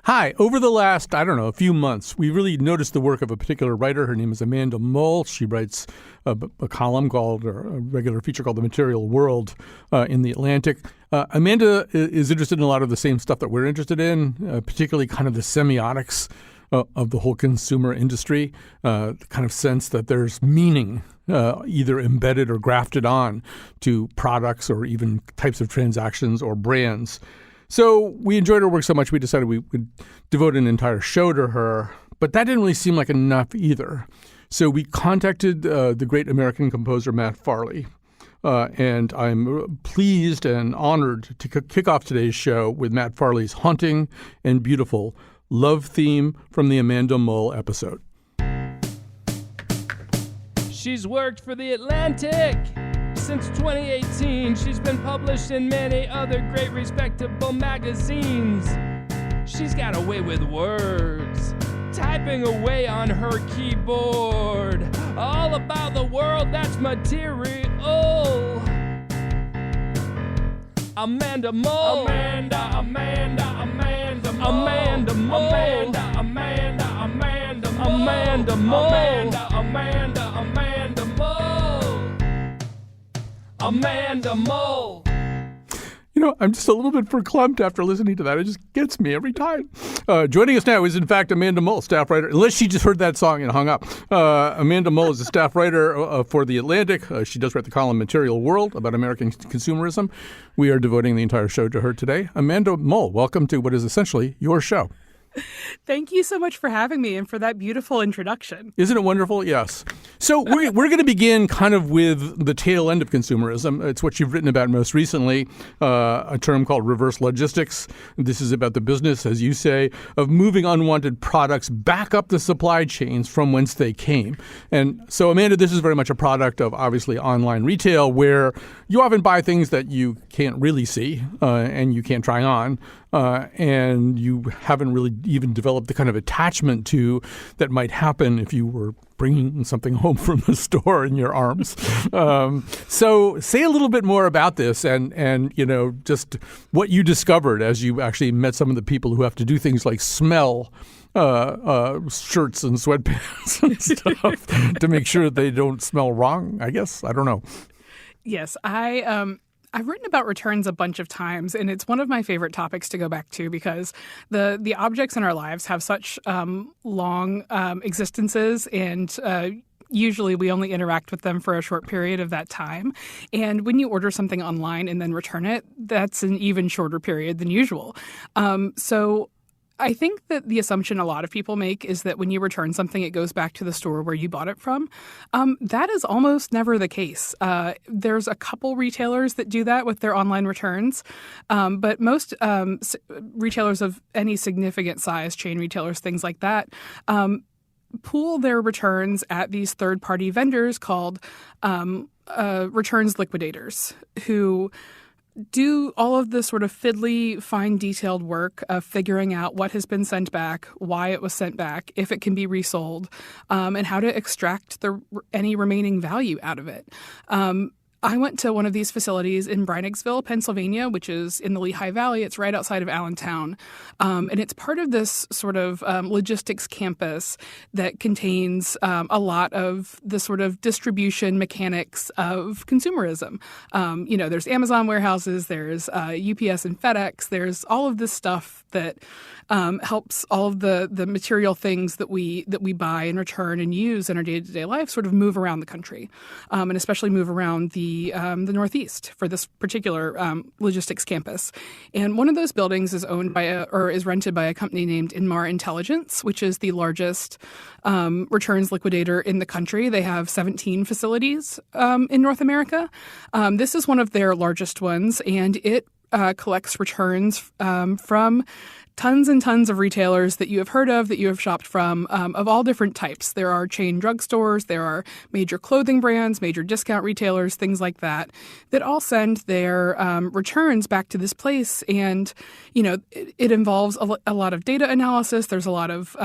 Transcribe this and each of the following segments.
Hi. Over the last, a few months, we really noticed the work of a particular writer. Her name is Amanda Mull. She writes a column or a regular feature called The Material World in The Atlantic. Amanda is interested in a lot of the same stuff that we're interested in, particularly kind of the semiotics of the whole consumer industry, the kind of sense that there's meaning either embedded or grafted on to products or even types of transactions or brands. So we enjoyed her work so much we decided we would devote an entire show to her. But that didn't really seem like enough either. So we contacted the great American composer Matt Farley. And I'm pleased and honored to kick off today's show with Matt Farley's haunting and beautiful love theme from the Amanda Mull episode. She's worked for The Atlantic since 2018. She's been published in many other great respectable magazines. She's got a way with words, typing away on her keyboard. All about the world that's material. Amanda Mull. Amanda Mull. Amanda Mull. Amanda Mull. Amanda Mull. I'm just a little bit verklempt after listening to that. It just gets me every time. Joining us now is, in fact, Amanda Mull, staff writer, unless she just heard that song and hung up. Amanda Mull is a staff writer for The Atlantic. She does write the column Material World about American consumerism. We are devoting the entire show to her today. Amanda Mull, welcome to what is essentially your show. Thank you so much for having me and for that beautiful introduction. Isn't it wonderful? Yes. So we're going to begin kind of with the tail end of consumerism. It's what you've written about most recently, a term called reverse logistics. This is about the business, as you say, of moving unwanted products back up the supply chains from whence they came. And so, Amanda, this is very much a product of, obviously, online retail, where you often buy things that you can't really see and you can't try on. And you haven't really even developed the kind of attachment to that might happen if you were bringing something home from the store in your arms. So say a little bit more about this and just what you discovered as you actually met some of the people who have to do things like smell shirts and sweatpants and stuff to make sure that they don't smell wrong, I guess. I don't know. Yes, I've written about returns a bunch of times, and it's one of my favorite topics to go back to because the objects in our lives have such long existences, and usually we only interact with them for a short period of that time. And when you order something online and then return it, that's an even shorter period than usual. So I think that the assumption a lot of people make is that when you return something, it goes back to the store where you bought it from. That is almost never the case. There's a couple retailers that do that with their online returns, but most retailers of any significant size, chain retailers, things like that, pool their returns at these third-party vendors called returns liquidators who do all of the sort of fiddly, fine, detailed work of figuring out what has been sent back, why it was sent back, if it can be resold, and how to extract any remaining value out of it. I went to one of these facilities in Breiningsville, Pennsylvania, which is in the Lehigh Valley. It's right outside of Allentown. And it's part of this sort of logistics campus that contains a lot of the sort of distribution mechanics of consumerism. There's Amazon warehouses, there's UPS and FedEx, there's all of this stuff that helps all of the material things that we buy and return and use in our day-to-day life sort of move around the country, and especially move around the Northeast for this particular logistics campus. And one of those buildings is owned by is rented by a company named Inmar Intelligence, which is the largest returns liquidator in the country. They have 17 facilities in North America. This is one of their largest ones, and it collects returns from tons and tons of retailers that you have heard of, that you have shopped from, of all different types. There are chain drugstores, there are major clothing brands, major discount retailers, things like that, that all send their returns back to this place. And, it involves a lot of data analysis. There's a lot of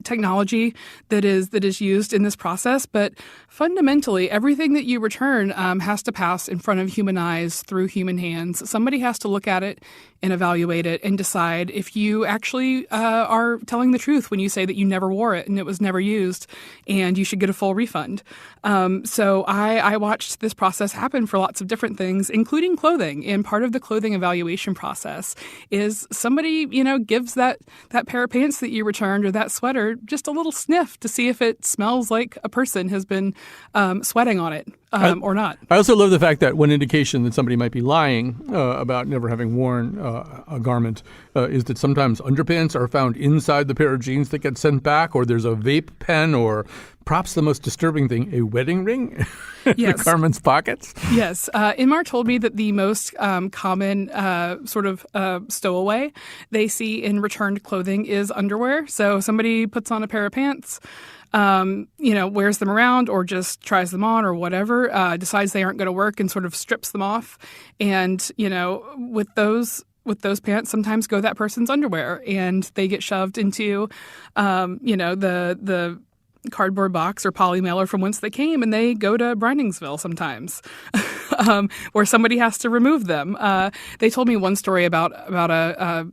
technology that is used in this process, but fundamentally, everything that you return has to pass in front of human eyes through human hands. Somebody has to look at it and evaluate it and decide if you actually are telling the truth when you say that you never wore it and it was never used and you should get a full refund. So I watched this process happen for lots of different things, including clothing. And part of the clothing evaluation process is somebody, gives that pair of pants that you returned or that sweater just a little sniff to see if it smells like a person has been sweating on it or not. I also love the fact that one indication that somebody might be lying about never having worn a garment is that sometimes underpants are found inside the pair of jeans that get sent back, or there's a vape pen, or perhaps the most disturbing thing, a wedding ring in the garment's pockets. Yes. Inmar told me that the most common stowaway they see in returned clothing is underwear. So somebody puts on a pair of pants, wears them around or just tries them on or whatever, decides they aren't going to work and sort of strips them off. And, with those pants sometimes go that person's underwear, and they get shoved into, the cardboard box or poly mailer from whence they came, and they go to Briningsville sometimes, where somebody has to remove them. They told me one story about a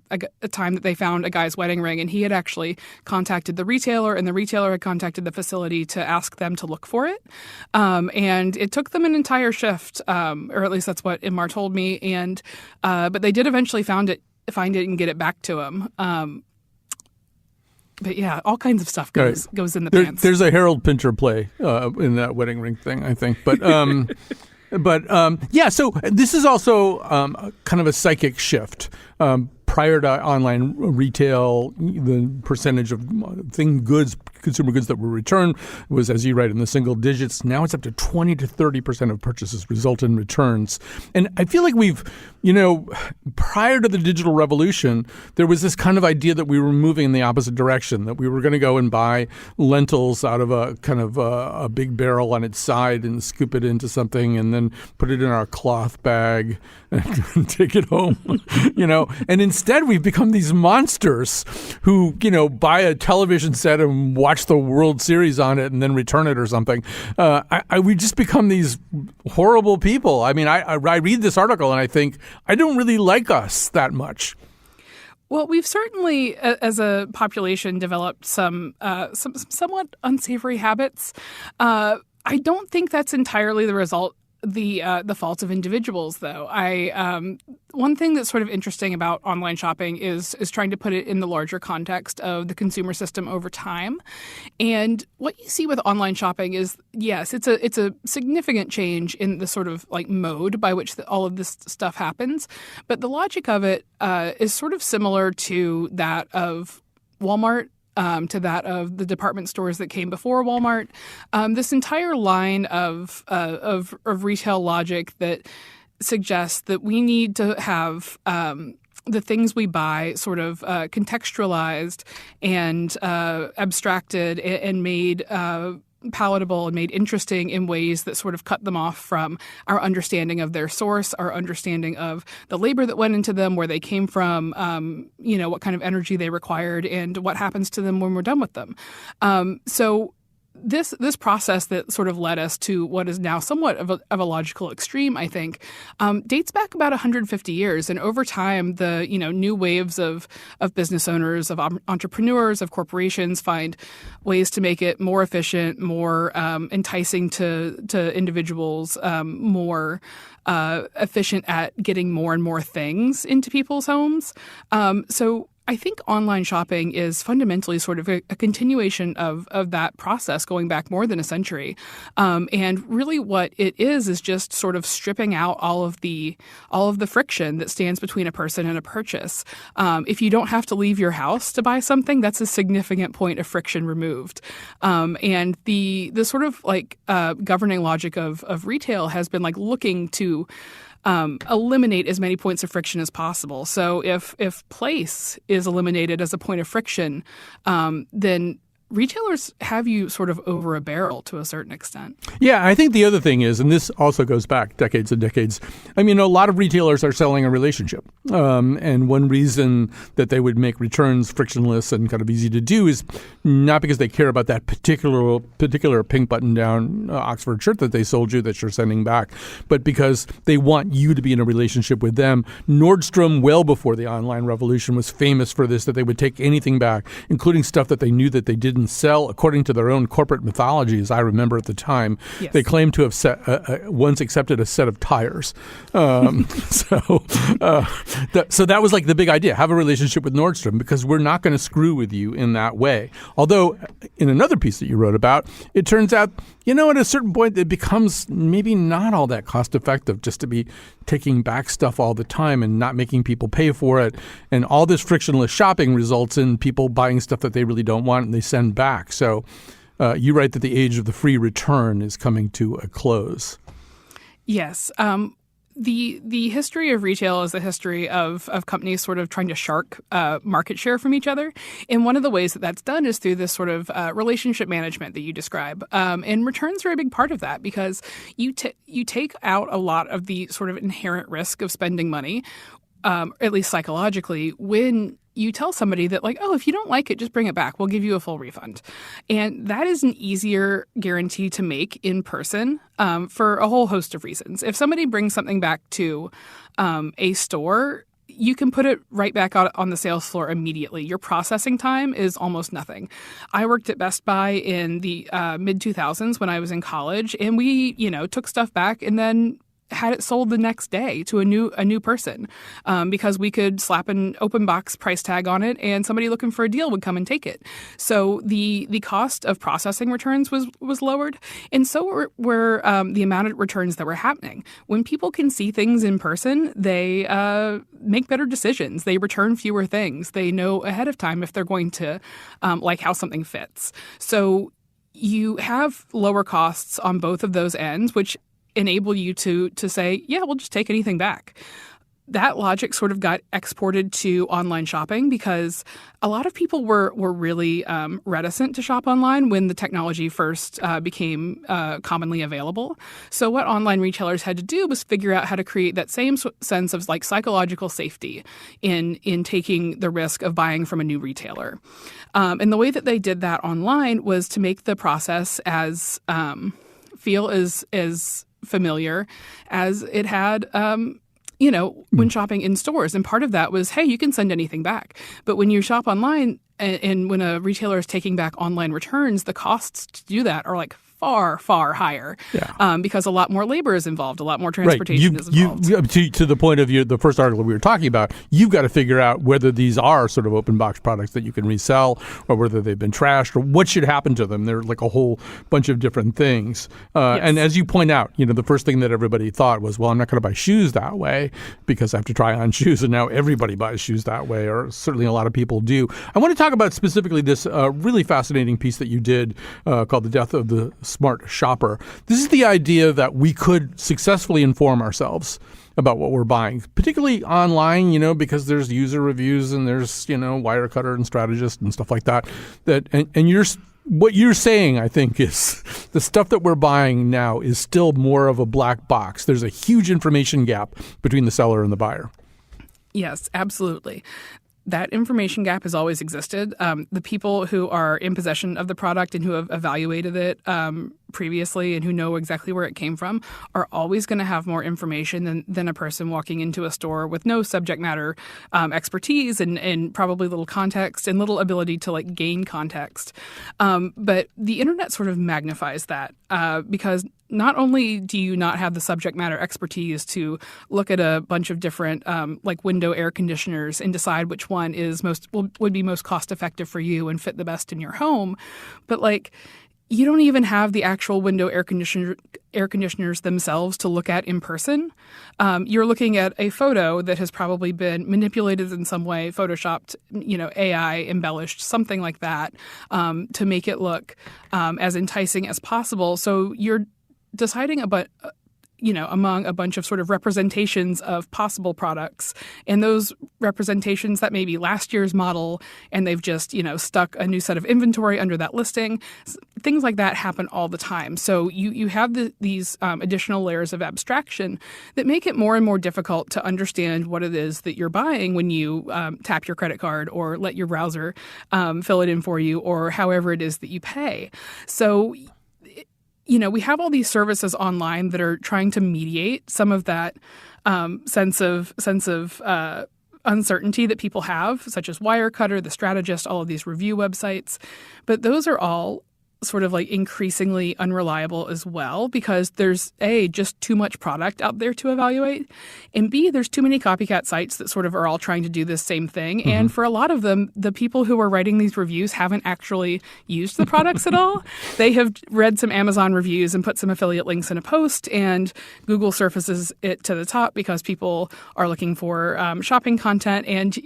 time that they found a guy's wedding ring, and he had actually contacted the retailer, and the retailer had contacted the facility to ask them to look for it. And it took them an entire shift, or at least that's what Inmar told me. And but they did eventually find it and get it back to him. But yeah, all kinds of stuff goes in the pants. There's a Harold Pinter play in that wedding ring thing, I think. But so this is also kind of a psychic shift. Prior to online retail, the percentage of consumer goods that were returned was, as you write, in the single digits. Now it's up to 20 to 30% of purchases result in returns. And I feel like we've, prior to the digital revolution, there was this kind of idea that we were moving in the opposite direction, that we were going to go and buy lentils out of a kind of a big barrel on its side and scoop it into something and then put it in our cloth bag and take it home, And instead, we've become these monsters who, buy a television set and watch the World Series on it and then return it or something. We just become these horrible people. I mean, I read this article and I think, I don't really like us that much. Well, we've certainly, as a population, developed some somewhat unsavory habits. I don't think that's entirely the result. The fault of individuals, though. One thing that's sort of interesting about online shopping is trying to put it in the larger context of the consumer system over time. And what you see with online shopping is, yes, it's a significant change in the sort of like mode by which all of this stuff happens. But the logic of it is sort of similar to that of Walmart. To that of the department stores that came before Walmart. This entire line of retail logic that suggests that we need to have the things we buy sort of contextualized and abstracted and made palatable and made interesting in ways that sort of cut them off from our understanding of their source, our understanding of the labor that went into them, where they came from, what kind of energy they required, and what happens to them when we're done with them. So this process that sort of led us to what is now somewhat of a logical extreme, I think, dates back about 150 years. And over time, the new waves of business owners, of entrepreneurs, of corporations find ways to make it more efficient, more enticing to individuals, more efficient at getting more and more things into people's homes. So I think online shopping is fundamentally sort of a continuation of that process going back more than a century. And really what it is just sort of stripping out all of the friction that stands between a person and a purchase. If you don't have to leave your house to buy something, that's a significant point of friction removed. And the sort of like governing logic of retail has been like looking to eliminate as many points of friction as possible. So if place is eliminated as a point of friction, then retailers have you sort of over a barrel to a certain extent. Yeah, I think the other thing is, and this also goes back decades and decades, I mean, a lot of retailers are selling a relationship. And one reason that they would make returns frictionless and kind of easy to do is not because they care about that particular pink button-down Oxford shirt that they sold you that you're sending back, but because they want you to be in a relationship with them. Nordstrom, well before the online revolution, was famous for this, that they would take anything back, including stuff that they knew that they didn't sell according to their own corporate mythology, as I remember at the time. Yes. They claimed to have once accepted a set of tires. So that was like the big idea, have a relationship with Nordstrom because we're not going to screw with you in that way. Although in another piece that you wrote about, it turns out, at a certain point, it becomes maybe not all that cost effective just to be taking back stuff all the time and not making people pay for it. And all this frictionless shopping results in people buying stuff that they really don't want and they send back. So you write that the age of the free return is coming to a close. Yes. The history of retail is the history of companies sort of trying to shark market share from each other. And one of the ways that that's done is through this sort of relationship management that you describe. And returns are a big part of that because you take out a lot of the sort of inherent risk of spending money, at least psychologically, when you tell somebody that like, oh, if you don't like it, just bring it back. We'll give you a full refund. And that is an easier guarantee to make in person for a whole host of reasons. If somebody brings something back to a store, you can put it right back out on the sales floor immediately. Your processing time is almost nothing. I worked at Best Buy in the mid-2000s when I was in college, and we, took stuff back and then had it sold the next day to a new person because we could slap an open box price tag on it and somebody looking for a deal would come and take it. So the cost of processing returns was lowered, and so were the amount of returns that were happening. When people can see things in person, they make better decisions. They return fewer things. They know ahead of time if they're going to like how something fits. So you have lower costs on both of those ends, which enable you to say, yeah, we'll just take anything back. That logic sort of got exported to online shopping because a lot of people were really reticent to shop online when the technology first became commonly available. So what online retailers had to do was figure out how to create that same sense of like psychological safety in taking the risk of buying from a new retailer. And the way that they did that online was to make the process as feel as familiar as it had, when shopping in stores. And part of that was, hey, you can send anything back. But when you shop online and when a retailer is taking back online returns, the costs to do that are like far, far higher because a lot more labor is involved, a lot more transportation is involved. To the point of the first article we were talking about, you've got to figure out whether these are sort of open box products that you can resell or whether they've been trashed or what should happen to them. They're like a whole bunch of different things. Yes. And as you point out, the first thing that everybody thought was, well, I'm not going to buy shoes that way because I have to try on shoes. And now everybody buys shoes that way, or certainly a lot of people do. I want to talk about specifically this really fascinating piece that you did called The Death of the Smart Shopper. This is the idea that we could successfully inform ourselves about what we're buying, particularly online, because there's user reviews and there's, Wirecutter and Strategist and stuff like that. What you're saying, I think, is the stuff that we're buying now is still more of a black box. There's a huge information gap between the seller and the buyer. Yes, absolutely. That information gap has always existed. The people who are in possession of the product and who have evaluated it previously and who know exactly where it came from are always going to have more information than a person walking into a store with no subject matter expertise and probably little context and little ability to gain context. But the internet sort of magnifies that because not only do you not have the subject matter expertise to look at a bunch of different window air conditioners and decide which one is would be most cost effective for you and fit the best in your home, but you don't even have the actual window air conditioners themselves to look at in person. You're looking at a photo that has probably been manipulated in some way, photoshopped, AI embellished, something like that, to make it look as enticing as possible. So you're deciding about among a bunch of sort of representations of possible products. And those representations, that may be last year's model, and they've just, stuck a new set of inventory under that listing. Things like that happen all the time. So you have these additional layers of abstraction that make it more and more difficult to understand what it is that you're buying when you tap your credit card or let your browser fill it in for you, or however it is that you pay. So we have all these services online that are trying to mediate some of that sense of uncertainty that people have, such as Wirecutter, The Strategist, all of these review websites. But those are all sort of like increasingly unreliable as well, because there's A, just too much product out there to evaluate, and B, there's too many copycat sites that sort of are all trying to do this same thing. Mm-hmm. And for a lot of them, the people who are writing these reviews haven't actually used the products at all. They have read some Amazon reviews and put some affiliate links in a post, and Google surfaces it to the top because people are looking for shopping content. And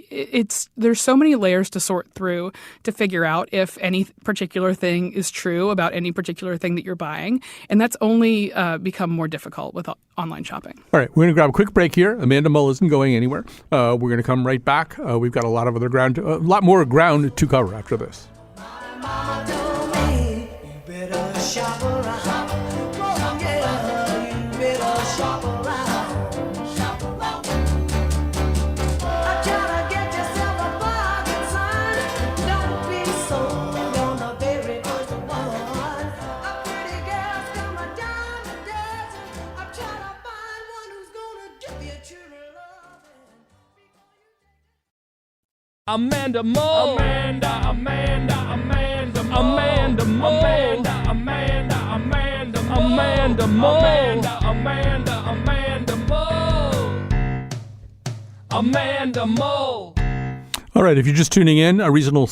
there's so many layers to sort through to figure out if any particular thing is true about any particular thing that you're buying. And that's only become more difficult with online shopping. All right, we're going to grab a quick break here. Amanda Mull isn't going anywhere. We're going to come right back. We've got a lot more ground to cover after this. Mama told me, you better shop around. Oh, yeah, you better shop around. Shop around. I'm trying to get yourself a bargain, son. Don't be sold on the very first one. A pretty girl's coming down the desert. I'm trying to find one who's gonna give you true love. Amanda Mull. Amanda Mull. Amanda Mull. Amanda Mull. All right, if you're just tuning in, a reasonable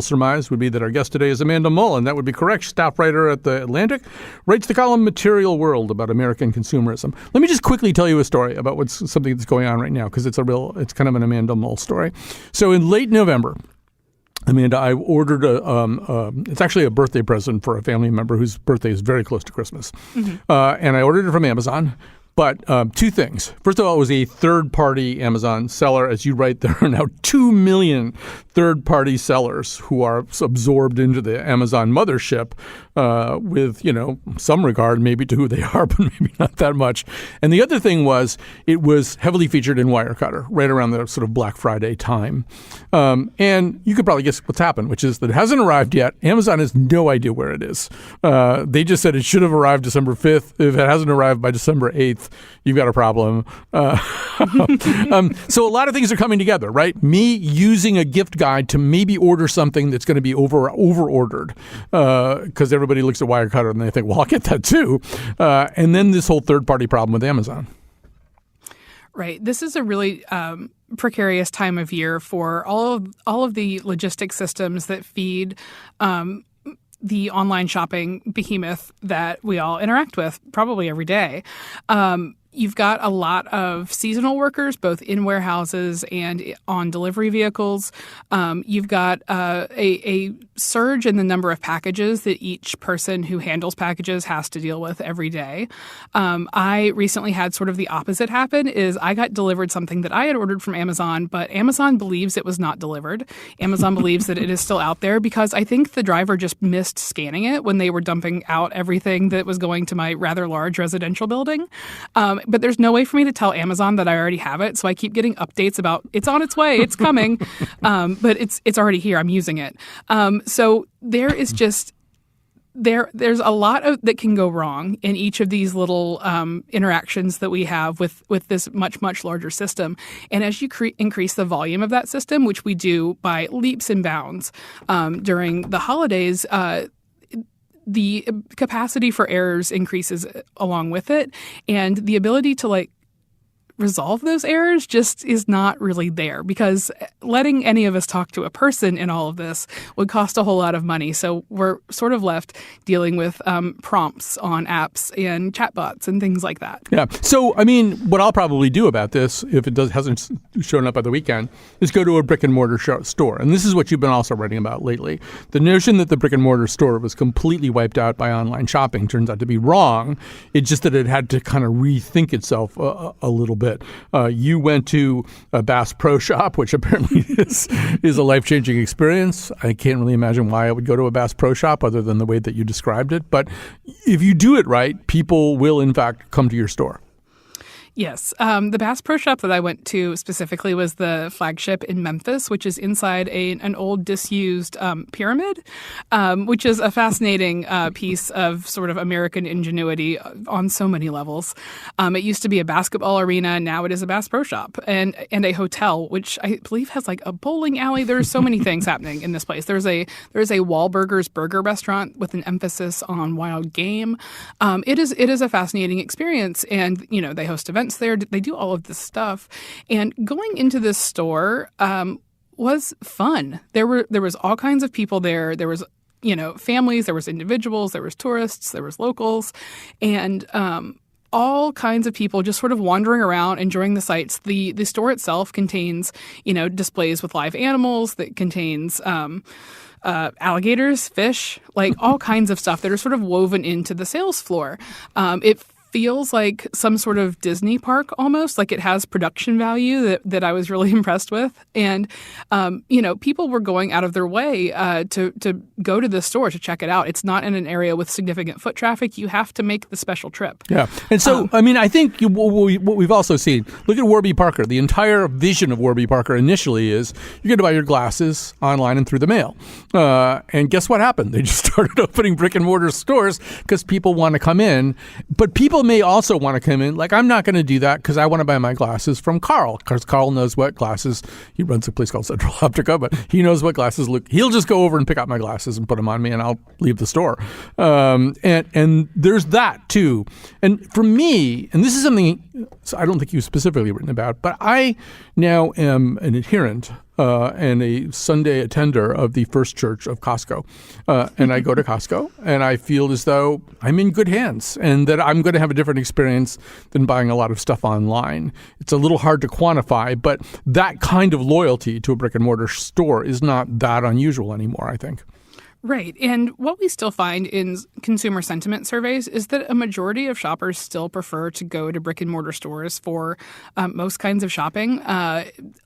surmise would be that our guest today is Amanda Mull, and that would be correct. Staff writer at The Atlantic, writes the column Material World about American consumerism. Let me just quickly tell you a story about something that's going on right now, because it's kind of an Amanda Mull story. So in late November, Amanda, I ordered it's actually a birthday present for a family member whose birthday is very close to Christmas. Mm-hmm. And I ordered it from Amazon. But two things. First of all, it was a third-party Amazon seller. As you write, there are now 2 million third-party sellers who are absorbed into the Amazon mothership with, some regard maybe to who they are, but maybe not that much. And the other thing was it was heavily featured in Wirecutter right around the sort of Black Friday time. And you could probably guess what's happened, which is that it hasn't arrived yet. Amazon has no idea where it is. They just said it should have arrived December 5th. If it hasn't arrived by December 8th, you've got a problem. So a lot of things are coming together, right? Me using a gift guide to maybe order something that's going to be over-ordered because everybody looks at Wirecutter and they think, well, I'll get that too. And then this whole third-party problem with Amazon. Right. This is a really precarious time of year for all of the logistics systems that feed the online shopping behemoth that we all interact with probably every day. You've got a lot of seasonal workers, both in warehouses and on delivery vehicles. You've got a surge in the number of packages that each person who handles packages has to deal with every day. I recently had sort of the opposite happen, is I got delivered something that I had ordered from Amazon, but Amazon believes it was not delivered. Amazon believes that it is still out there because I think the driver just missed scanning it when they were dumping out everything that was going to my rather large residential building. But there's no way for me to tell Amazon that I already have it. So I keep getting updates about it's on its way, it's coming, but it's already here. I'm using it. So there is just there's a lot that can go wrong in each of these little interactions that we have with this much, much larger system. And as you increase the volume of that system, which we do by leaps and bounds during the holidays, the capacity for errors increases along with it, and the ability to resolve those errors just is not really there, because letting any of us talk to a person in all of this would cost a whole lot of money. So we're sort of left dealing with prompts on apps and chatbots and things like that. Yeah. So, I mean, what I'll probably do about this, if it hasn't shown up by the weekend, is go to a brick and mortar store. And this is what you've been also writing about lately. The notion that the brick and mortar store was completely wiped out by online shopping turns out to be wrong. It's just that it had to kind of rethink itself a little bit. You went to a Bass Pro Shop, which apparently is a life-changing experience. I can't really imagine why I would go to a Bass Pro Shop other than the way that you described it. But if you do it right, people will, in fact, come to your store. Yes. The Bass Pro Shop that I went to specifically was the flagship in Memphis, which is inside an old disused pyramid, which is a fascinating piece of sort of American ingenuity on so many levels. It used to be a basketball arena. Now it is a Bass Pro Shop and a hotel, which I believe has like a bowling alley. There's so many things happening in this place. There's a Wahlburgers burger restaurant with an emphasis on wild game. It is a fascinating experience, and they host events there. They do all of this stuff. And going into this store was fun. There was all kinds of people there. There was, families, there was individuals, there was tourists, there was locals, and all kinds of people just sort of wandering around, enjoying the sights. The store itself contains, displays with live animals, that contains alligators, fish, like all kinds of stuff that are sort of woven into the sales floor. It feels like some sort of Disney park almost, like it has production value that I was really impressed with. And, people were going out of their way to go to the store to check it out. It's not in an area with significant foot traffic. You have to make the special trip. Yeah. And so, I think what we've also seen, look at Warby Parker. The entire vision of Warby Parker initially is you're going to buy your glasses online and through the mail. And guess what happened? They just started opening brick and mortar stores because people want to come in. But people may also want to come in. Like, I'm not going to do that because I want to buy my glasses from Carl, because Carl knows what glasses. He runs a place called Central Optica, but he knows what glasses look. He'll just go over and pick out my glasses and put them on me, and I'll leave the store. And there's that too. And for me, and this is something I don't think you've specifically written about, but I now am an adherent and a Sunday attender of the First Church of Costco. And I go to Costco, and I feel as though I'm in good hands and that I'm going to have a different experience than buying a lot of stuff online. It's a little hard to quantify, but that kind of loyalty to a brick and mortar store is not that unusual anymore, I think. Right. And what we still find in consumer sentiment surveys is that a majority of shoppers still prefer to go to brick and mortar stores for most kinds of shopping.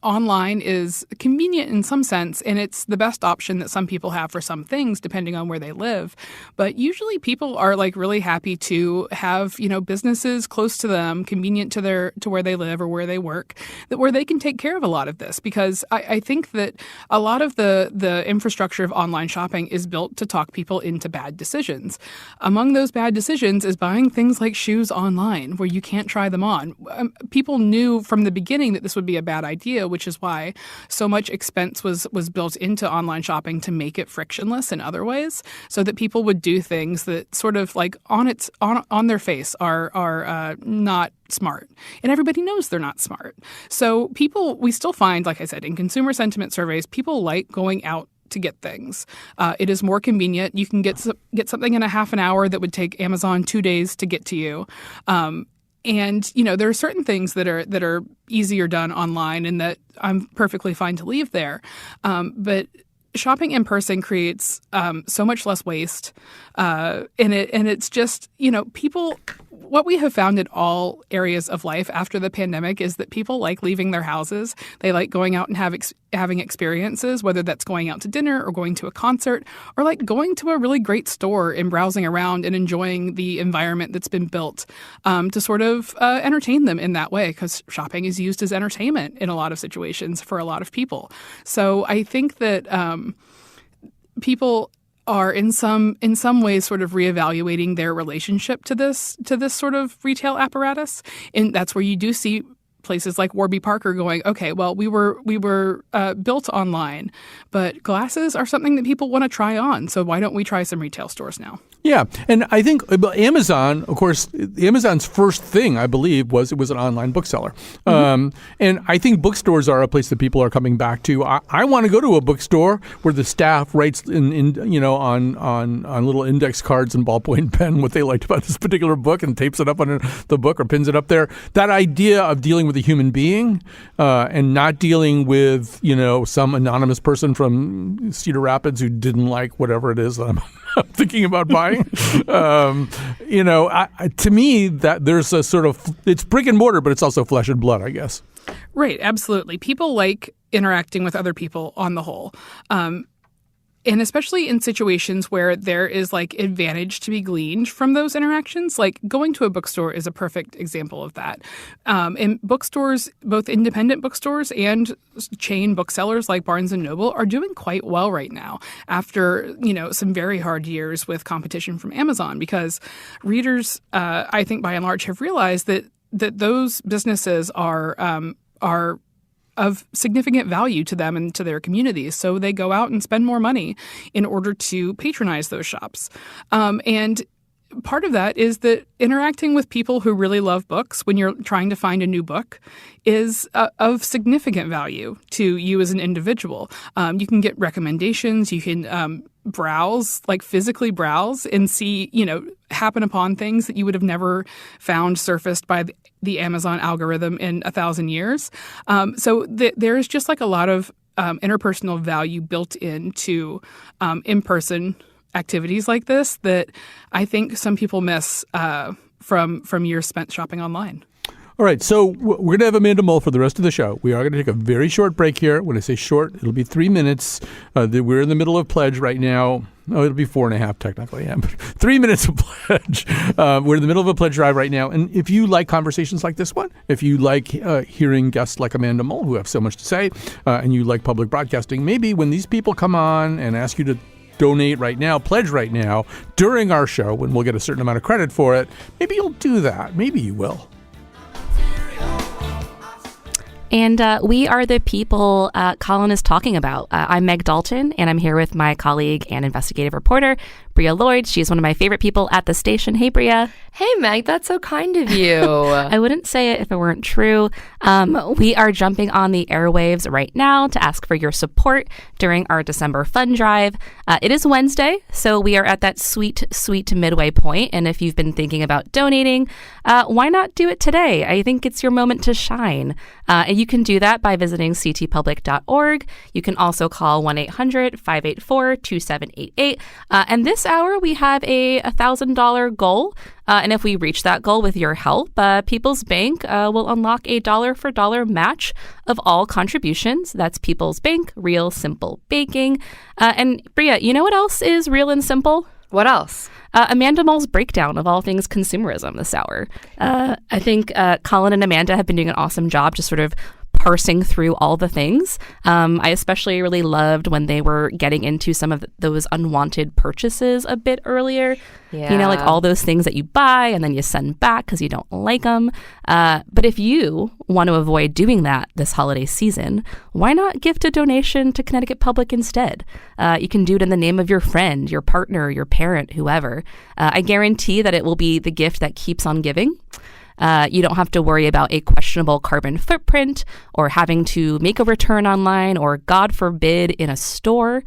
Online is convenient in some sense, and it's the best option that some people have for some things, depending on where they live. But usually people are like really happy to have, businesses close to them, convenient to where they live or where they work, where they can take care of a lot of this. Because I think that a lot of the infrastructure of online shopping is built to talk people into bad decisions. Among those bad decisions is buying things like shoes online where you can't try them on. People knew from the beginning that this would be a bad idea, which is why so much expense was built into online shopping to make it frictionless in other ways, so that people would do things that sort of like on their face are not smart. And everybody knows they're not smart. So we still find, like I said, in consumer sentiment surveys, people like going out to get things. It is more convenient. You can get something in a half an hour that would take Amazon 2 days to get to you. And there are certain things that are easier done online and that I'm perfectly fine to leave there. But shopping in person creates so much less waste. And it's just, people. What we have found in all areas of life after the pandemic is that people like leaving their houses. They like going out and having experiences, whether that's going out to dinner or going to a concert, or like going to a really great store and browsing around and enjoying the environment that's been built to sort of entertain them in that way, because shopping is used as entertainment in a lot of situations for a lot of people. So I think that people are in some ways sort of reevaluating their relationship to this sort of retail apparatus, and that's where you do see places like Warby Parker going, okay, well, we were built online, but glasses are something that people want to try on. So why don't we try some retail stores now? Yeah, and I think Amazon, of course, Amazon's first thing, I believe, was it was an online bookseller. And I think bookstores are a place that people are coming back to. I want to go to a bookstore where the staff writes on little index cards and ballpoint pen what they liked about this particular book and tapes it up on the book or pins it up there. That idea of dealing with a human being and not dealing with, some anonymous person from Cedar Rapids who didn't like whatever it is that I'm thinking about buying. To me, that there's a sort of, it's brick and mortar, but it's also flesh and blood, I guess. Right, absolutely. People like interacting with other people on the whole. And especially in situations where there is advantage to be gleaned from those interactions, like going to a bookstore is a perfect example of that. And bookstores, both independent bookstores and chain booksellers like Barnes & Noble are doing quite well right now after, some very hard years with competition from Amazon, because readers, I think by and large, have realized that those businesses are of significant value to them and to their communities. So they go out and spend more money in order to patronize those shops. And part of that is that interacting with people who really love books when you're trying to find a new book is of significant value to you as an individual. You can get recommendations. You can browse, physically browse and see, happen upon things that you would have never found surfaced by the Amazon algorithm in 1,000 years. So there is just a lot of interpersonal value built into in-person activities like this that I think some people miss from years spent shopping online. All right, so we're going to have Amanda Mull for the rest of the show. We are going to take a very short break here. When I say short, it'll be 3 minutes. We're in the middle of pledge right now. Oh, it'll be 4.5 technically. Yeah, but 3 minutes of pledge. We're in the middle of a pledge drive right now. And if you like conversations like this one, if you like hearing guests like Amanda Mull who have so much to say, and you like public broadcasting, maybe when these people come on and ask you to donate right now, pledge right now, during our show, when we'll get a certain amount of credit for it, maybe you'll do that. Maybe you will. And we are the people Colin is talking about. I'm Meg Dalton, and I'm here with my colleague and investigative reporter, Bria Lloyd. She's one of my favorite people at the station. Hey, Bria. Hey, Meg. That's so kind of you. I wouldn't say it if it weren't true. We are jumping on the airwaves right now to ask for your support during our December fund drive. It is Wednesday, so we are at that sweet midway point. And if you've been thinking about donating, why not do it today? I think it's your moment to shine. And you can do that by visiting ctpublic.org. You can also call 1-800-584-2788. And this hour, we have a $1,000 goal. And if we reach that goal with your help, People's Bank will unlock a dollar-for-dollar match of all contributions. That's People's Bank, Real Simple Baking. And Bria, you know what else is real and simple? What else? Amanda Mull's breakdown of all things consumerism this hour. I think Colin and Amanda have been doing an awesome job just sort of parsing through all the things. I especially really loved when they were getting into some of those unwanted purchases a bit earlier. Yeah. All those things that you buy and then you send back because you don't like them. But if you want to avoid doing that this holiday season, why not gift a donation to Connecticut Public instead? You can do it in the name of your friend, your partner, your parent, whoever. I guarantee that it will be the gift that keeps on giving. You don't have to worry about a questionable carbon footprint or having to make a return online or, God forbid, in a store.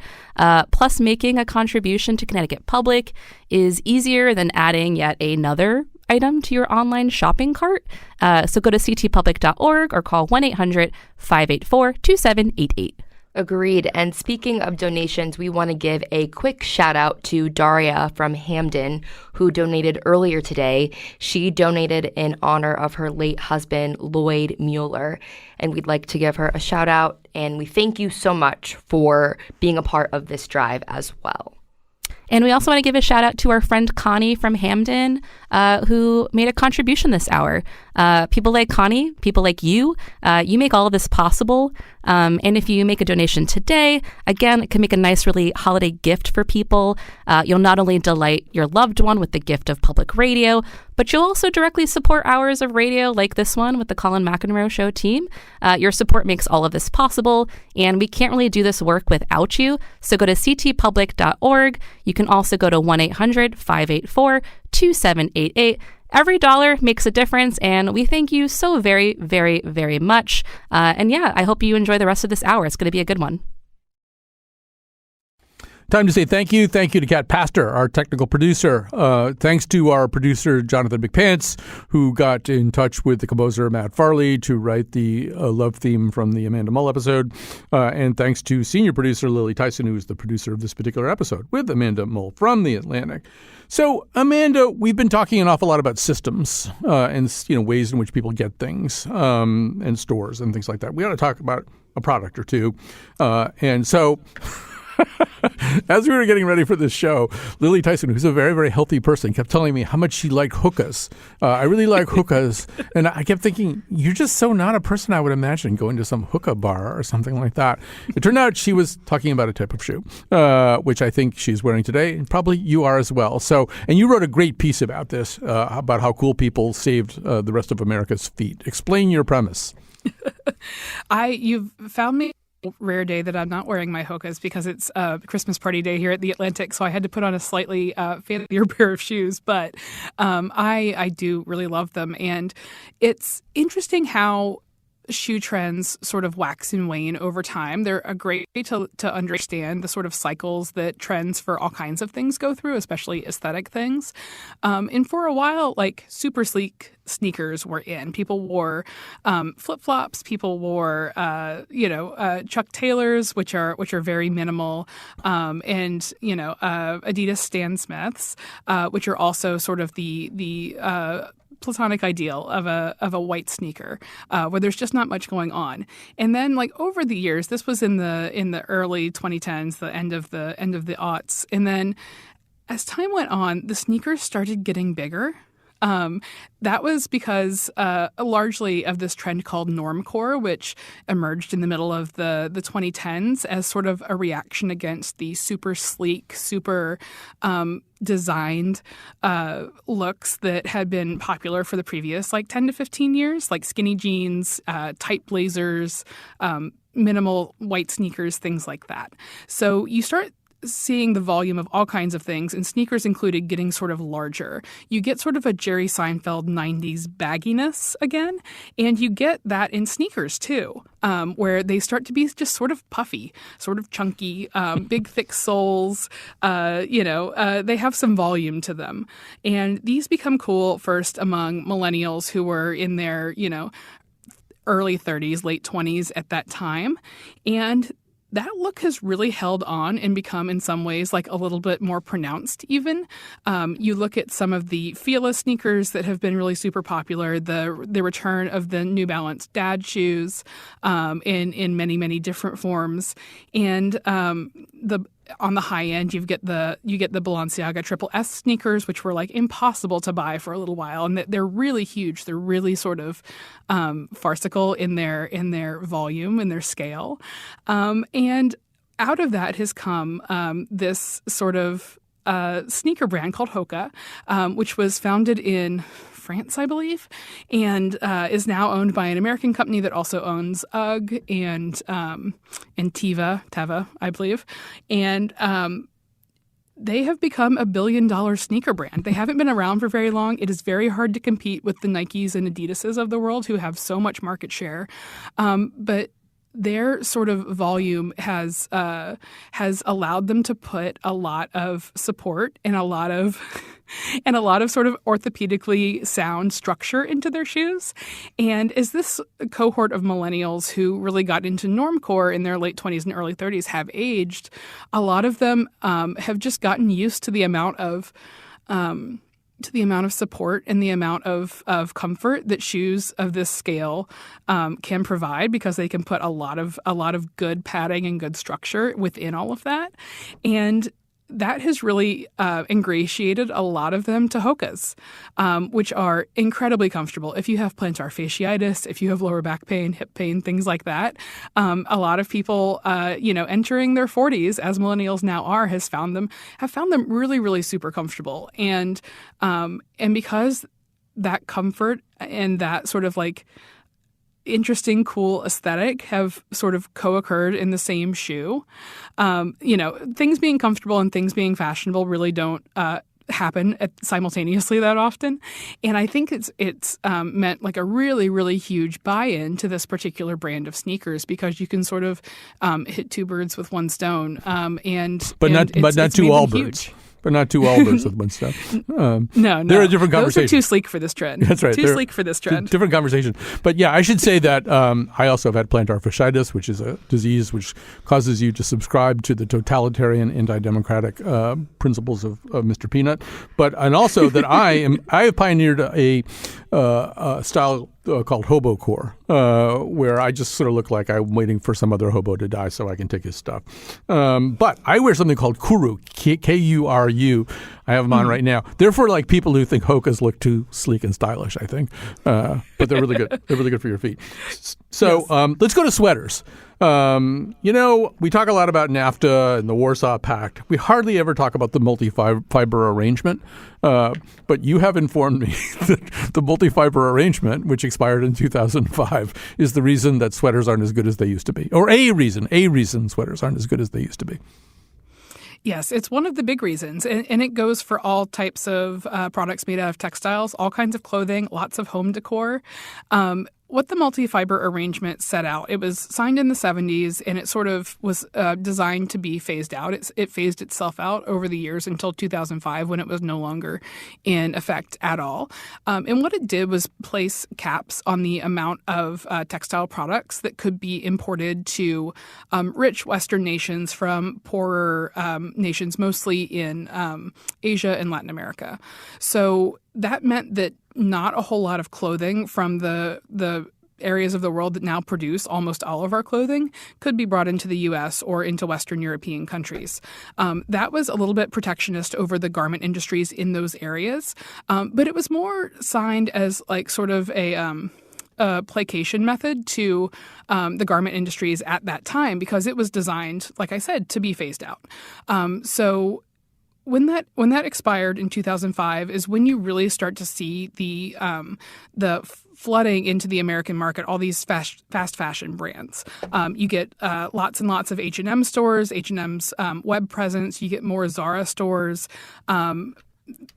Plus, making a contribution to Connecticut Public is easier than adding yet another item to your online shopping cart. So go to ctpublic.org or call 1-800-584-2788. Agreed. And speaking of donations, we want to give a quick shout out to Daria from Hamden, who donated earlier today. She donated in honor of her late husband, Lloyd Mueller. And we'd like to give her a shout out. And we thank you so much for being a part of this drive as well. And we also want to give a shout out to our friend Connie from Hamden, who made a contribution this hour. People like Connie, people like you make all of this possible. And if you make a donation today, again, it can make a nice, really holiday gift for people. You'll not only delight your loved one with the gift of public radio, but you'll also directly support hours of radio like this one with the Colin McEnroe Show team. Your support makes all of this possible, and we can't really do this work without you. So go to ctpublic.org. You can also go to 1-800-584-2788. Every dollar makes a difference, and we thank you so very, very, very much. And yeah, I hope you enjoy the rest of this hour. It's going to be a good one. Time to say thank you. Thank you to Kat Pastor, our technical producer. Thanks to our producer, Jonathan McPants, who got in touch with the composer, Matt Farley, to write the love theme from the Amanda Mull episode. And thanks to senior producer, Lily Tyson, who is the producer of this particular episode with Amanda Mull from The Atlantic. So, Amanda, we've been talking an awful lot about systems and ways in which people get things and stores and things like that. We ought to talk about a product or two. And so... As we were getting ready for this show, Lily Tyson, who's a very, very healthy person, kept telling me how much she liked hookahs. I really like hookahs. And I kept thinking, you're just so not a person I would imagine going to some hookah bar or something like that. It turned out she was talking about a type of shoe, which I think she's wearing today. And probably you are as well. So, and you wrote a great piece about this, about how cool people saved the rest of America's feet. Explain your premise. You've found me rare day that I'm not wearing my hokas because it's Christmas party day here at the Atlantic, so I had to put on a slightly fancier pair of shoes, but I do really love them. And it's interesting how shoe trends sort of wax and wane over time. They're a great way to understand the sort of cycles that trends for all kinds of things go through, especially aesthetic things. And for a while, like super sleek sneakers were in. People wore flip-flops. People wore, Chuck Taylors, which are very minimal, and Adidas Stan Smiths, which are also sort of the platonic ideal of a white sneaker, where there's just not much going on. And then, like, over the years, this was in the early 2010s, the end of the aughts, and then as time went on, the sneakers started getting bigger. That was because largely of this trend called normcore, which emerged in the middle of the 2010s as sort of a reaction against the super sleek, super designed looks that had been popular for the previous 10 to 15 years, like skinny jeans, tight blazers, minimal white sneakers, things like that. So you start seeing the volume of all kinds of things, and sneakers included, getting sort of larger. You get sort of a Jerry Seinfeld 90s bagginess again, and you get that in sneakers too, where they start to be just sort of puffy, sort of chunky, big thick soles, they have some volume to them. And these become cool first among millennials who were in their, early 30s, late 20s at that time. And that look has really held on and become, in some ways, like a little bit more pronounced even. You look at some of the Fila sneakers that have been really super popular, the return of the New Balance dad shoes in many, many different forms. And on the high end, you get the Balenciaga Triple S sneakers, which were impossible to buy for a little while, and they're really huge. They're really sort of farcical in their volume and their scale, and out of that has come this sort of sneaker brand called Hoka, which was founded in France, I believe, and is now owned by an American company that also owns UGG and Teva, I believe. And they have become $1 billion sneaker brand. They haven't been around for very long. It is very hard to compete with the Nikes and Adidases of the world, who have so much market share. But their sort of volume has allowed them to put a lot of support and a lot of sort of orthopedically sound structure into their shoes. And as this cohort of millennials who really got into normcore in their late 20s and early 30s have aged, a lot of them have just gotten used to the amount of support and the amount of comfort that shoes of this scale can provide, because they can put a lot of good padding and good structure within all of that. And that has really ingratiated a lot of them to Hoka's, which are incredibly comfortable. If you have plantar fasciitis, if you have lower back pain, hip pain, things like that, a lot of people, entering their 40s, as millennials now are, have found them really, really super comfortable. And because that comfort and that sort of like interesting, cool aesthetic have sort of co-occurred in the same shoe. Things being comfortable and things being fashionable really don't happen simultaneously that often. And I think it's meant like a really, really huge buy-in to this particular brand of sneakers because you can sort of hit two birds with one stone. But not two Allbirds. But not two Allbirds with one stone. No. They're a different conversation. Those are too sleek for this trend. That's right. Too sleek for this trend. Different conversation. But yeah, I should say that I also have had plantar fasciitis, which is a disease which causes you to subscribe to the totalitarian, anti-democratic principles of Mr. Peanut. And also that I have pioneered a style called hobocore, where I just sort of look like I'm waiting for some other hobo to die so I can take his stuff. But I wear something called kuru, Kuru. I have them on right now. They're for like people who think Hoka's look too sleek and stylish, I think. But they're really good. They're really good for your feet. So let's go to sweaters. We talk a lot about NAFTA and the Warsaw Pact. We hardly ever talk about the multi-fiber arrangement. But you have informed me that the multi-fiber arrangement, which expired in 2005, is the reason that sweaters aren't as good as they used to be. Or a reason sweaters aren't as good as they used to be. Yes, it's one of the big reasons, and it goes for all types of products made out of textiles, all kinds of clothing, lots of home decor. What the multi-fiber arrangement set out, it was signed in the 70s, and it sort of was designed to be phased out. It phased itself out over the years until 2005 when it was no longer in effect at all. And what it did was place caps on the amount of textile products that could be imported to rich Western nations from poorer nations, mostly in Asia and Latin America. So that meant that not a whole lot of clothing from the areas of the world that now produce almost all of our clothing could be brought into the U.S. or into Western European countries. That was a little bit protectionist over the garment industries in those areas, but it was more signed as like sort of a placation method to the garment industries at that time because it was designed, like I said, to be phased out. So when that expired in 2005 is when you really start to see the flooding into the American market, all these fast fashion brands. You get lots and lots of H&M stores, H&M's web presence. You get more Zara stores.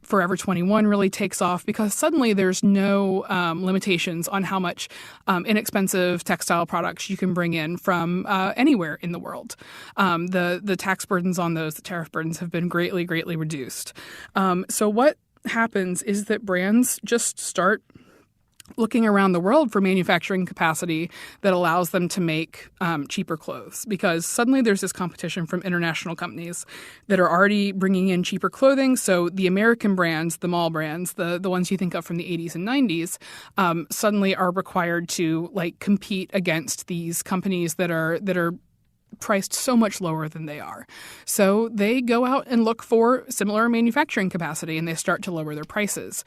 Forever 21 really takes off because suddenly there's no limitations on how much inexpensive textile products you can bring in from anywhere in the world. The tax burdens on those, the tariff burdens have been greatly, greatly reduced. So what happens is that brands just start looking around the world for manufacturing capacity that allows them to make cheaper clothes because suddenly there's this competition from international companies that are already bringing in cheaper clothing. So the American brands, the mall brands, the ones you think of from the 80s and 90s, suddenly are required to like compete against these companies that are priced so much lower than they are. So they go out and look for similar manufacturing capacity and they start to lower their prices.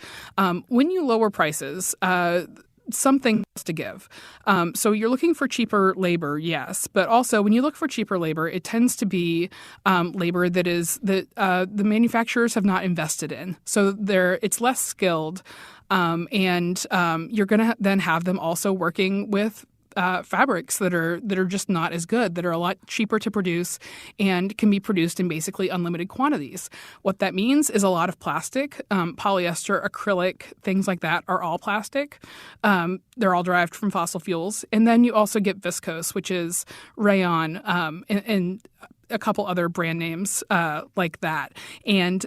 When you lower prices, something has to give. So you're looking for cheaper labor, yes, but also when you look for cheaper labor, it tends to be labor that the manufacturers have not invested in. So it's less skilled, and you're going to then have them also working with fabrics that are just not as good, that are a lot cheaper to produce and can be produced in basically unlimited quantities. What that means is a lot of plastic, polyester, acrylic, things like that are all plastic. They're all derived from fossil fuels. And then you also get viscose, which is rayon, and a couple other brand names like that. And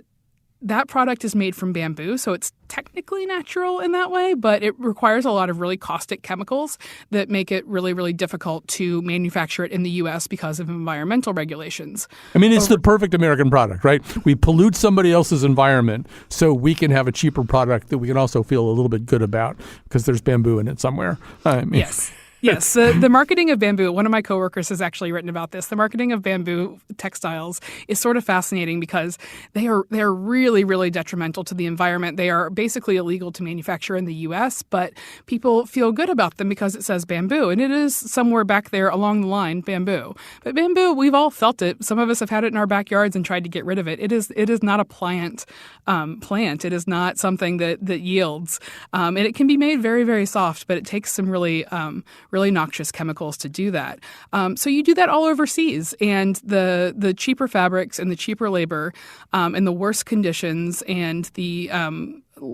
that product is made from bamboo, so it's technically natural in that way, but it requires a lot of really caustic chemicals that make it really, really difficult to manufacture it in the U.S. because of environmental regulations. I mean, it's the perfect American product, right? We pollute somebody else's environment so we can have a cheaper product that we can also feel a little bit good about because there's bamboo in it somewhere. Yes. Yes, the marketing of bamboo, one of my coworkers has actually written about this. The marketing of bamboo textiles is sort of fascinating because they're really, really detrimental to the environment. They are basically illegal to manufacture in the U.S., but people feel good about them because it says bamboo, and it is somewhere back there along the line, bamboo. But bamboo, we've all felt it. Some of us have had it in our backyards and tried to get rid of it. It is not a plant. It is not something that yields, and it can be made very, very soft, but it takes some really noxious chemicals to do that. So you do that all overseas, and the cheaper fabrics and the cheaper labor and the worse conditions and the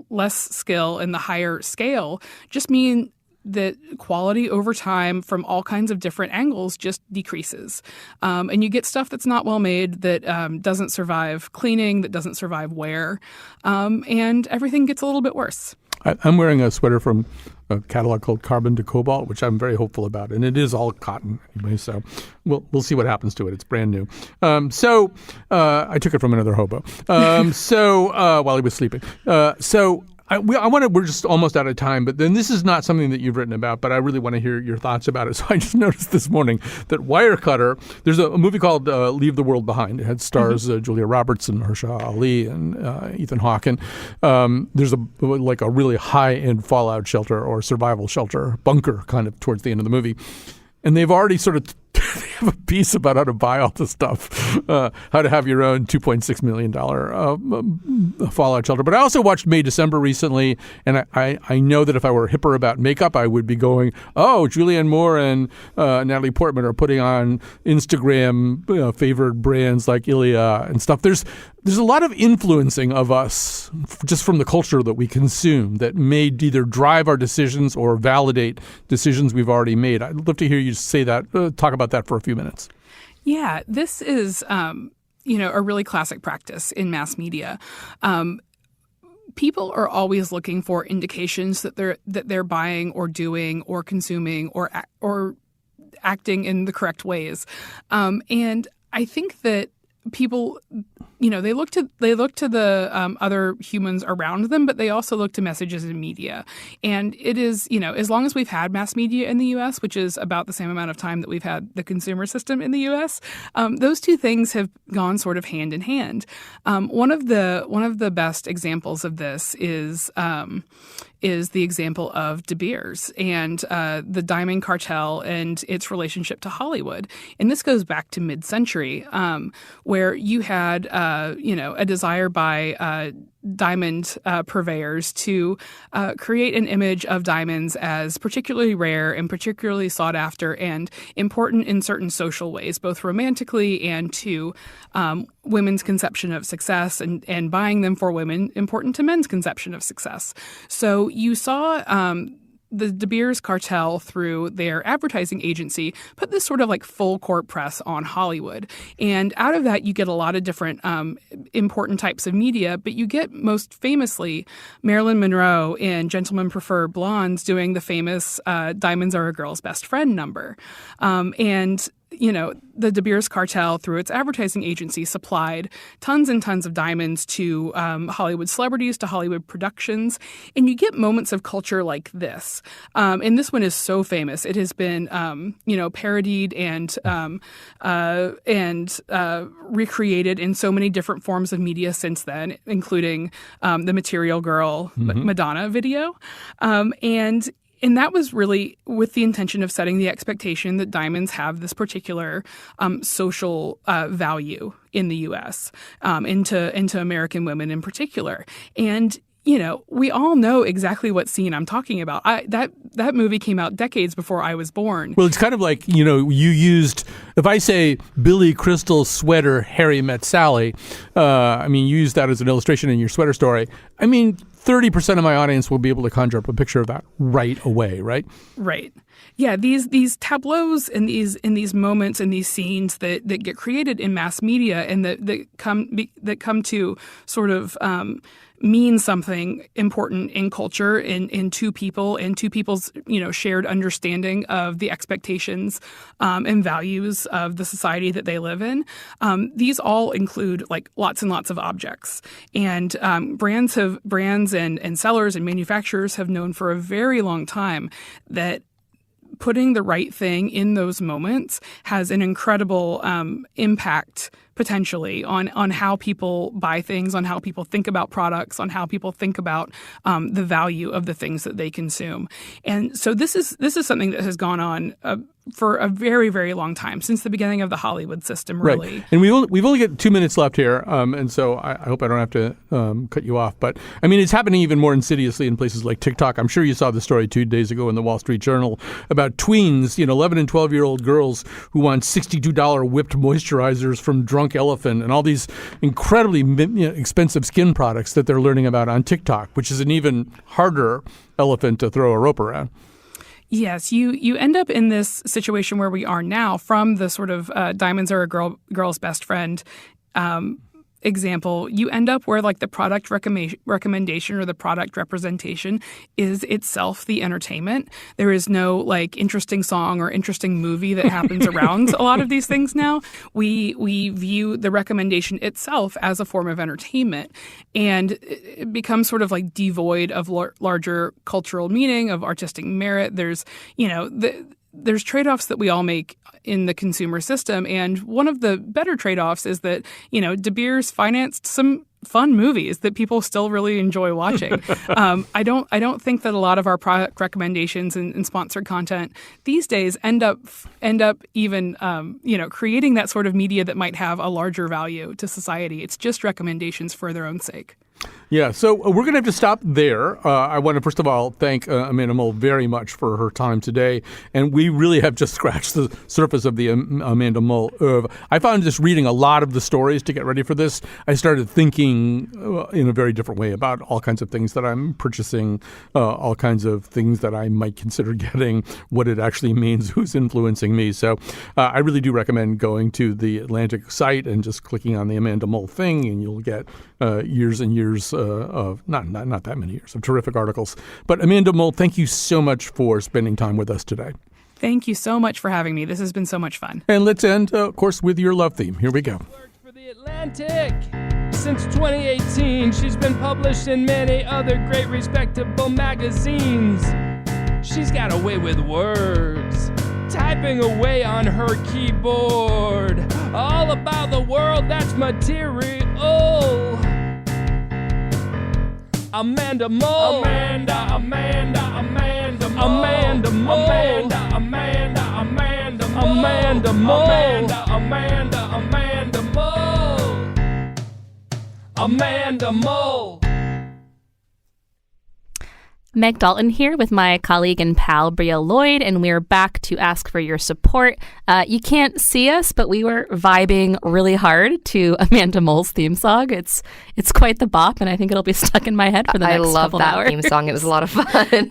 less skill and the higher scale just mean that quality over time from all kinds of different angles just decreases. And you get stuff that's not well made, that doesn't survive cleaning, that doesn't survive wear, and everything gets a little bit worse. I'm wearing a sweater from a catalog called Carbon to Cobalt, which I'm very hopeful about, and it is all cotton anyway. So we'll see what happens to it. It's brand new. So I took it from another hobo. While he was sleeping. We're just almost out of time, but then this is not something that you've written about, but I really want to hear your thoughts about it. So I just noticed this morning that Wirecutter, there's a movie called Leave the World Behind. It had stars Julia Roberts and Mahershala Ali and Ethan Hawke. There's a really high-end fallout shelter or survival shelter, bunker kind of towards the end of the movie. And they've already sort of they have a piece about how to buy all the stuff, how to have your own $2.6 million fallout shelter. But I also watched May December recently, and I know that if I were hipper about makeup, I would be going, oh, Julianne Moore and Natalie Portman are putting on Instagram favored brands like Ilia and stuff. There's a lot of influencing of us just from the culture that we consume that may either drive our decisions or validate decisions we've already made. I'd love to hear you say that, talk about that for a few minutes. Yeah, this is a really classic practice in mass media. People are always looking for indications that they're buying or doing or consuming or acting in the correct ways, and I think that people, they look to the other humans around them, but they also look to messages in media. And it is, as long as we've had mass media in the U.S., which is about the same amount of time that we've had the consumer system in the U.S., those two things have gone sort of hand in hand. One of the best examples of this is the example of De Beers and the diamond cartel and its relationship to Hollywood. And this goes back to mid-century, where you had a desire by diamond purveyors to create an image of diamonds as particularly rare and particularly sought after and important in certain social ways, both romantically and to women's conception of success, and buying them for women important to men's conception of success. So you saw the De Beers cartel, through their advertising agency, put this sort of like full court press on Hollywood. And out of that, you get a lot of different important types of media, but you get most famously Marilyn Monroe in Gentlemen Prefer Blondes doing the famous Diamonds Are a Girl's Best Friend number. The De Beers cartel, through its advertising agency, supplied tons and tons of diamonds to Hollywood celebrities, to Hollywood productions. And you get moments of culture like this. And this one is so famous. It has been, parodied and recreated in so many different forms of media since then, including the Material Girl Madonna video. And that was really with the intention of setting the expectation that diamonds have this particular social value in the U.S. Into American women in particular. And we all know exactly what scene I'm talking about. That movie came out decades before I was born. Well, it's kind of like, you used, if I say Billy Crystal's sweater, Harry Met Sally, you use that as an illustration in your sweater story. 30% of my audience will be able to conjure up a picture of that right away, right? Right. Yeah, these tableaus and these moments and these scenes that get created in mass media and that come to sort of mean something important in culture, in two people, and two people's shared understanding of the expectations and values of the society that they live in. These all include like lots and lots of objects, and brands and sellers and manufacturers have known for a very long time that putting the right thing in those moments has an incredible impact potentially on how people buy things, on how people think about products, on how people think about the value of the things that they consume. And so this is something that has gone on for a very, very long time, since the beginning of the Hollywood system, really. Right. And we've only got 2 minutes left here, and so I hope I don't have to cut you off. But, I mean, it's happening even more insidiously in places like TikTok. I'm sure you saw the story 2 days ago in the Wall Street Journal about tweens, 11 and 12-year-old girls who want $62 whipped moisturizers from Drunk Elephant and all these incredibly expensive skin products that they're learning about on TikTok, which is an even harder elephant to throw a rope around. Yes, you end up in this situation where we are now, from the sort of diamonds are a girl's best friend example. You end up where like the product recommendation or the product representation is itself the entertainment. There is no like interesting song or interesting movie that happens around a lot of these things now. We view the recommendation itself as a form of entertainment, and it becomes sort of like devoid of larger cultural meaning, of artistic merit. There's there's trade-offs that we all make in the consumer system, and one of the better trade-offs is that De Beers financed some fun movies that people still really enjoy watching. I don't think that a lot of our product recommendations and sponsored content these days end up even creating that sort of media that might have a larger value to society. It's just recommendations for their own sake. Yeah, so we're going to have to stop there. I want to, first of all, thank Amanda Mull very much for her time today. And we really have just scratched the surface of the Amanda Mull oeuvre. I found just reading a lot of the stories to get ready for this, I started thinking in a very different way about all kinds of things that I'm purchasing, all kinds of things that I might consider getting, what it actually means, who's influencing me. So I really do recommend going to the Atlantic site and just clicking on the Amanda Mull thing, and you'll get years and years of not that many years of terrific articles. But Amanda Mull, thank you so much for spending time with us today. Thank you so much for having me. This has been so much fun. And let's end, of course, with your love theme. Here we go. Worked for the Atlantic since 2018. She's been published in many other great respectable magazines. She's got a way with words, typing away on her keyboard. All about the world that's material. Amanda Mull. Amanda Mull. Amanda Mull. Amanda Mull. Amanda Mull. Meg Dalton here with my colleague and pal Bria Lloyd, and we're back to ask for your support. You can't see us, but we were vibing really hard to Amanda Mull's theme song. It's quite the bop, and I think it'll be stuck in my head for the next couple hours. I love that theme song. It was a lot of fun.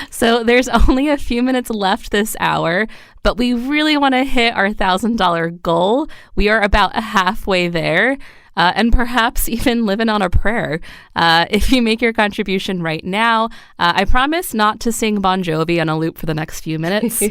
So there's only a few minutes left this hour, but we really want to hit our $1,000 goal. We are about halfway there. And perhaps even living on a prayer. If you make your contribution right now, I promise not to sing Bon Jovi on a loop for the next few minutes.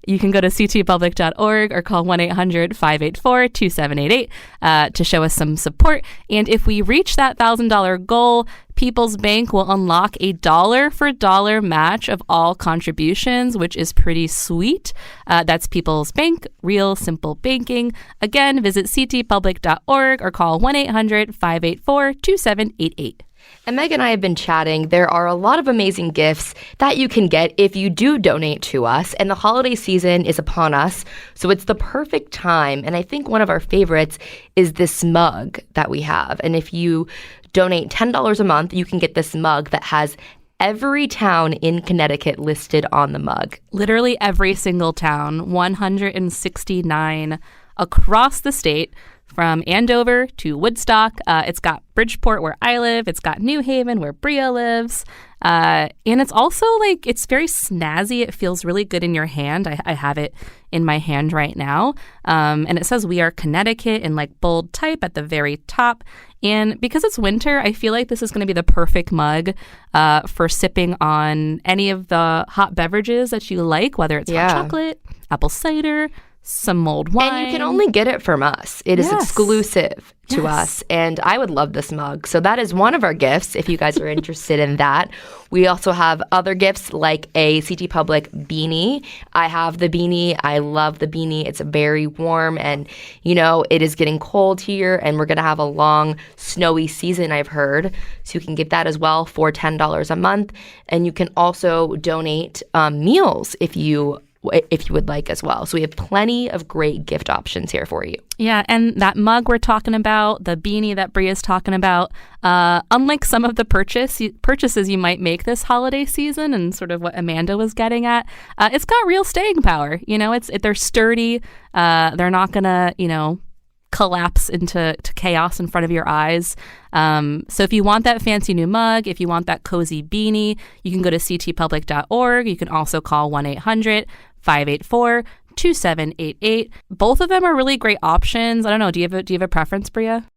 You can go to ctpublic.org or call 1-800-584-2788 to show us some support. And if we reach that $1,000 goal, People's Bank will unlock a dollar-for-dollar match of all contributions, which is pretty sweet. That's People's Bank, real simple banking. Again, visit ctpublic.org or call 1-800-584-2788. And Meg and I have been chatting. There are a lot of amazing gifts that you can get if you do donate to us. And the holiday season is upon us, so it's the perfect time. And I think one of our favorites is this mug that we have. And if you donate $10 a month, you can get this mug that has every town in Connecticut listed on the mug. Literally every single town, 169 across the state. From Andover to Woodstock. It's got Bridgeport, where I live. It's got New Haven, where Bria lives. And it's also it's very snazzy. It feels really good in your hand. I have it in my hand right now. And it says "We are Connecticut" in bold type at the very top. And because it's winter, I feel like this is going to be the perfect mug for sipping on any of the hot beverages that you like, whether it's hot chocolate, apple cider, some mulled wine. And you can only get it from us. It is Yes. exclusive to Yes. us. And I would love this mug. So that is one of our gifts if you guys are interested in that. We also have other gifts like a CT Public beanie. I have the beanie. I love the beanie. It's very warm and, it is getting cold here and we're going to have a long snowy season, I've heard. So you can get that as well for $10 a month. And you can also donate meals if you would like as well. So we have plenty of great gift options here for you. Yeah, and that mug we're talking about, the beanie that Bria's talking about, unlike some of the purchases you might make this holiday season and sort of what Amanda was getting at, it's got real staying power. They're sturdy. They're not going to, collapse into chaos in front of your eyes. So if you want that fancy new mug, if you want that cozy beanie, you can go to ctpublic.org. You can also call 1-800-584-2788. Both of them are really great options. I don't know. Do you have a preference, Bria?